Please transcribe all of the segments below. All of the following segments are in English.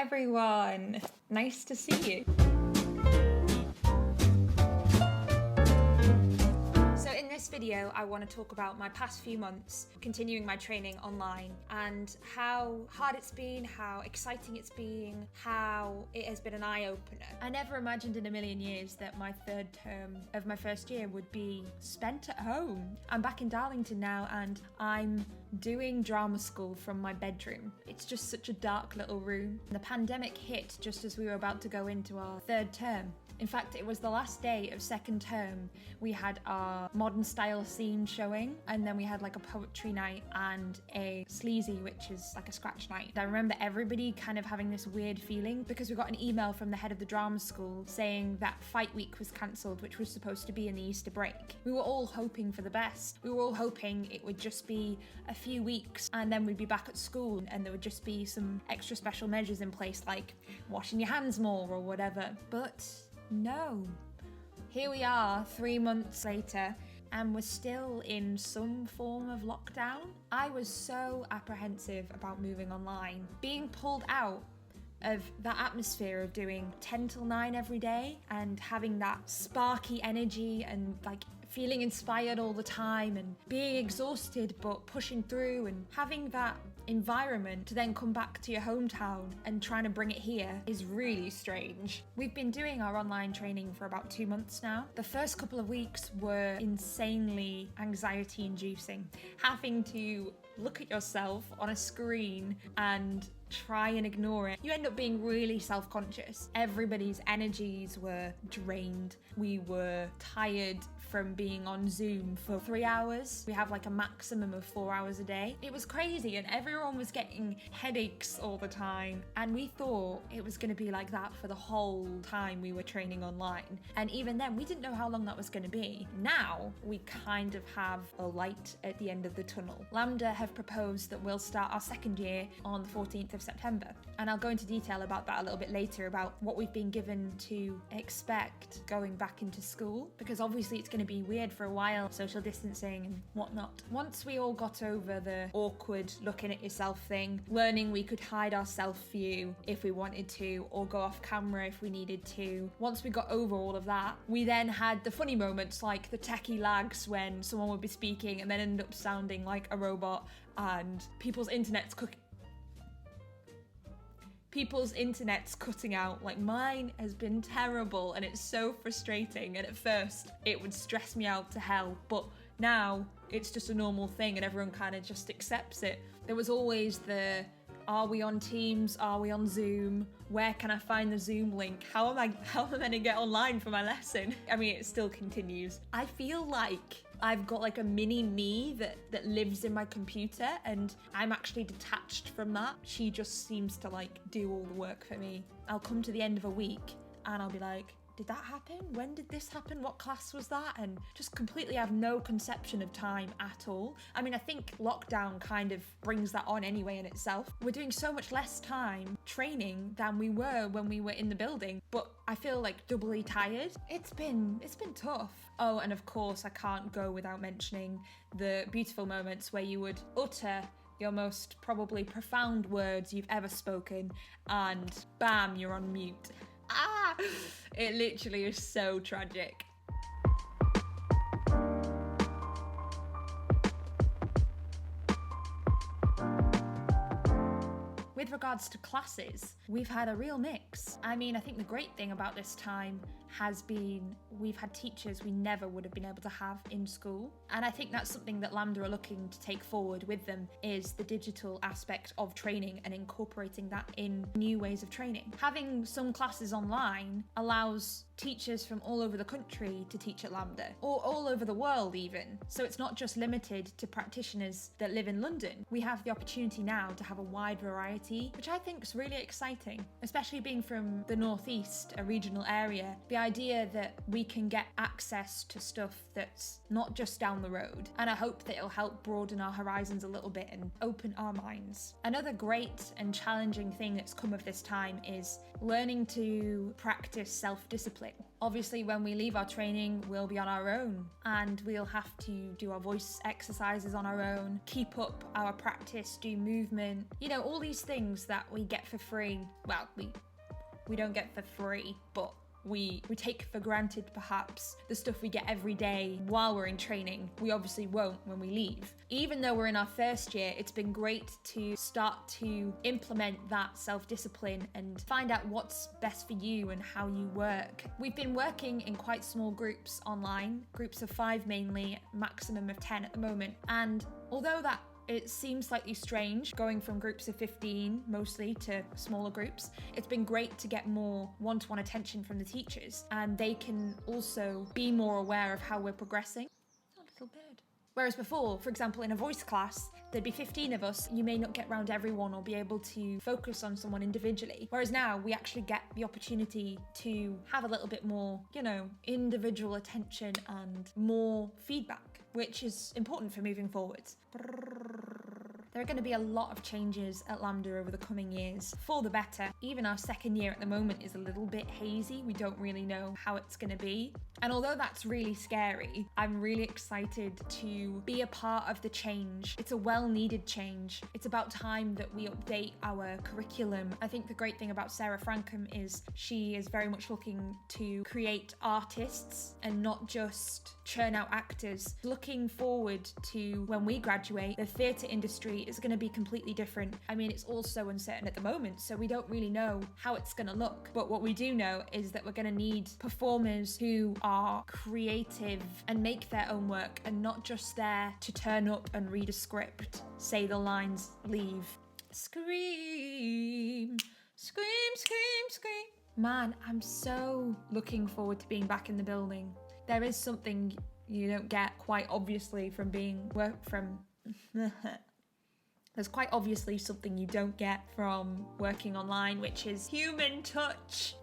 everyone, nice to see you. So in this video, I want to talk about my past few months continuing my training online and how hard it's been, how exciting it's been, how it has been an eye-opener. I never imagined in a million years that my third term of my first year would be spent at home. I'm back in Darlington now and I'm doing drama school from my bedroom. It's just such a dark little room. The pandemic hit just as we were about to go into our third term. In fact, it was the last day of second term. We had our modern style scene showing, and then we had like a poetry night and a sleazy, which is like a scratch night. I remember everybody kind of having this weird feeling because we got an email from the head of the drama school saying that fight week was cancelled, which was supposed to be in the Easter break. We were all hoping for the best. We were all hoping it would just be a few weeks and then we'd be back at school and there would just be some extra special measures in place like washing your hands more or whatever. But no. Here we are 3 months later and we're still in some form of lockdown. I was so apprehensive about moving online. Being pulled out of that atmosphere of doing 10 till 9 every day and having that sparky energy and like feeling inspired all the time and being exhausted but pushing through and having that environment to then come back to your hometown and trying to bring it here is really strange. We've been doing our online training for about 2 months now. The first couple of weeks were insanely anxiety inducing. Having to look at yourself on a screen and try and ignore it. You end up being really self-conscious. Everybody's energies were drained. We were tired from being on Zoom for 3 hours. We have like a maximum of 4 hours a day. It was crazy and everyone was getting headaches all the time. And we thought it was going to be like that for the whole time we were training online. And even then, we didn't know how long that was going to be. Now, we kind of have a light at the end of the tunnel. LAMDA have proposed that we'll start our second year on the 14th of September. And I'll go into detail about that a little bit later about what we've been given to expect going back into school, because obviously it's going to be weird for a while, social distancing and whatnot. Once we all got over the awkward looking at yourself thing, learning we could hide our self view if we wanted to or go off camera if we needed to, once we got over all of that, we then had the funny moments like the techie lags when someone would be speaking and then end up sounding like a robot and people's internet's cutting out. Like mine has been terrible and it's so frustrating, and at first it would stress me out to hell, but now it's just a normal thing and everyone kind of just accepts it. There was always the, are we on Teams? Are we on Zoom? Where can I find the Zoom link? How am I going to get online for my lesson? I mean, it still continues. I feel like I've got like a mini me that lives in my computer and I'm actually detached from that. She just seems to like do all the work for me. I'll come to the end of a week and I'll be like, did that happen? When did this happen? What class was that? And just completely have no conception of time at all. I mean, I think lockdown kind of brings that on anyway in itself. We're doing so much less time training than we were when we were in the building, but I feel like doubly tired. It's been tough. Oh, and of course I can't go without mentioning the beautiful moments where you would utter your most probably profound words you've ever spoken and bam, you're on mute. It literally is so tragic. With regards to classes, we've had a real mix. I mean, I think the great thing about this time has been we've had teachers we never would have been able to have in school. And I think that's something that LAMDA are looking to take forward with them, is the digital aspect of training and incorporating that in new ways of training. Having some classes online allows teachers from all over the country to teach at LAMDA, or all over the world even. So it's not just limited to practitioners that live in London. We have the opportunity now to have a wide variety, which I think is really exciting, especially being from the Northeast, a regional area. The The idea that we can get access to stuff that's not just down the road. And I hope that it'll help broaden our horizons a little bit and open our minds. Another great and challenging thing that's come of this time is learning to practice self-discipline. Obviously, when we leave our training, we'll be on our own and we'll have to do our voice exercises on our own, keep up our practice, do movement, you know, all these things that we get for free. Well, we don't get for free, but we take for granted perhaps the stuff we get every day while we're in training. We obviously won't when we leave. Even though we're in our first year, it's been great to start to implement that self-discipline and find out what's best for you and how you work. We've been working in quite small groups online, groups of 5 mainly, maximum of 10 at the moment. And although that it seems slightly strange going from groups of 15 mostly to smaller groups, it's been great to get more one-to-one attention from the teachers, and they can also be more aware of how we're progressing. Oh, little bird. Whereas before, for example, in a voice class, there'd be 15 of us, you may not get round everyone or be able to focus on someone individually. Whereas now we actually get the opportunity to have a little bit more, you know, individual attention and more feedback, which is important for moving forwards. There are going to be a lot of changes at LAMDA over the coming years, for the better. Even our second year at the moment is a little bit hazy. We don't really know how it's going to be. And although that's really scary, I'm really excited to be a part of the change. It's a well-needed change. It's about time that we update our curriculum. I think the great thing about Sarah Frankham is she is very much looking to create artists and not just churn out actors. Looking forward to when we graduate, the theatre industry is going to be completely different. I mean, it's all so uncertain at the moment, so we don't really know how it's going to look. But what we do know is that we're going to need performers who are creative and make their own work and not just there to turn up and read a script, say the lines, leave. Scream, scream, scream, scream. Man, I'm so looking forward to being back in the building. There is something you don't get quite obviously from being There's quite obviously something you don't get from working online, which is human touch.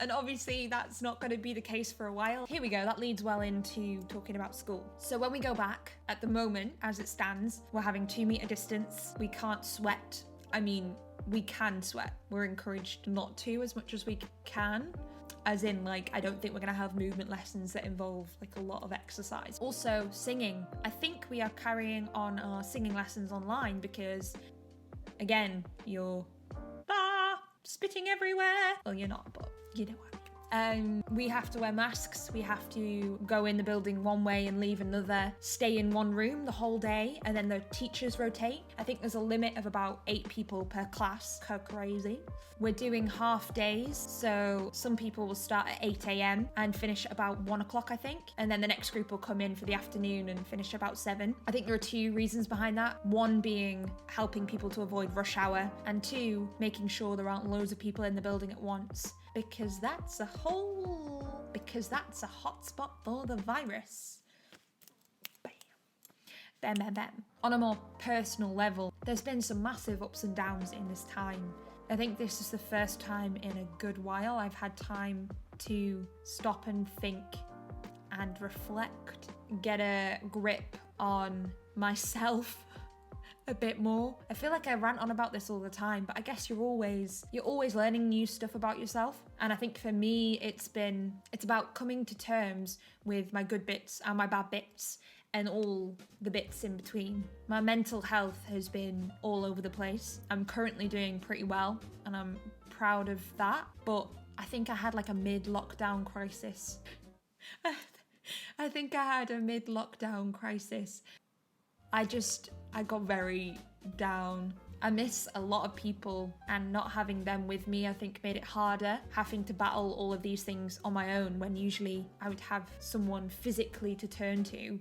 And obviously that's not going to be the case for a while. Here we go, that leads well into talking about school. So when we go back, at the moment, as it stands, we're having 2 meter distance. We can't sweat. I mean, we can sweat. We're encouraged not to as much as we can. As in, like, I don't think we're gonna have movement lessons that involve like a lot of exercise. Also, singing. I think we are carrying on our singing lessons online because, again, you're spitting everywhere. Well, you're not, but you know what I mean. We have to wear masks, we have to go in the building one way and leave another, stay in one room the whole day, and then the teachers rotate. I think there's a limit of about 8 people per class. Crazy. We're doing half days, so some people will start at 8 a.m. and finish at about 1 o'clock, I think, and then the next group will come in for the afternoon and finish about 7. I think there are 2 reasons behind that. 1 being helping people to avoid rush hour, and 2, making sure there aren't loads of people in the building at once. Because that's a hot spot for the virus. Bam. Bam. On a more personal level, there's been some massive ups and downs in this time. I think this is the first time in a good while I've had time to stop and think and reflect, get a grip on myself a bit more. I feel like I rant on about this all the time, but I guess you're always learning new stuff about yourself. And I think for me, it's about coming to terms with my good bits and my bad bits and all the bits in between. My mental health has been all over the place. I'm currently doing pretty well and I'm proud of that, but I think I had like a mid-lockdown crisis. I think I had a mid-lockdown crisis. I got very down. I miss a lot of people, and not having them with me, I think, made it harder, having to battle all of these things on my own when usually I would have someone physically to turn to.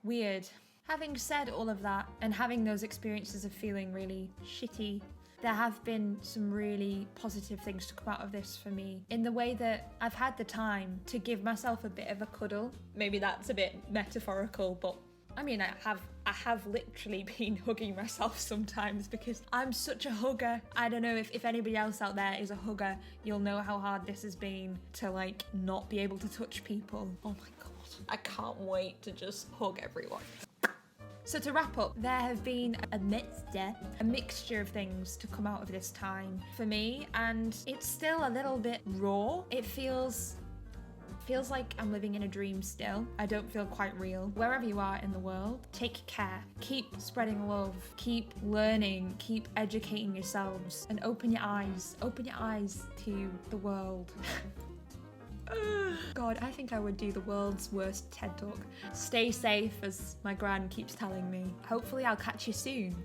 Weird. Having said all of that, and having those experiences of feeling really shitty, there have been some really positive things to come out of this for me, in the way that I've had the time to give myself a bit of a cuddle. Maybe that's a bit metaphorical, but I mean, I have literally been hugging myself sometimes because I'm such a hugger. I don't know if anybody else out there is a hugger, you'll know how hard this has been to like not be able to touch people. Oh my God, I can't wait to just hug everyone. So to wrap up, there have been a mixture of things to come out of this time for me, and it's still a little bit raw. It feels like I'm living in a dream still. I don't feel quite real. Wherever you are in the world, take care. Keep spreading love. Keep learning. Keep educating yourselves. And open your eyes. Open your eyes to the world. God, I think I would do the world's worst TED Talk. Stay safe, as my gran keeps telling me. Hopefully I'll catch you soon.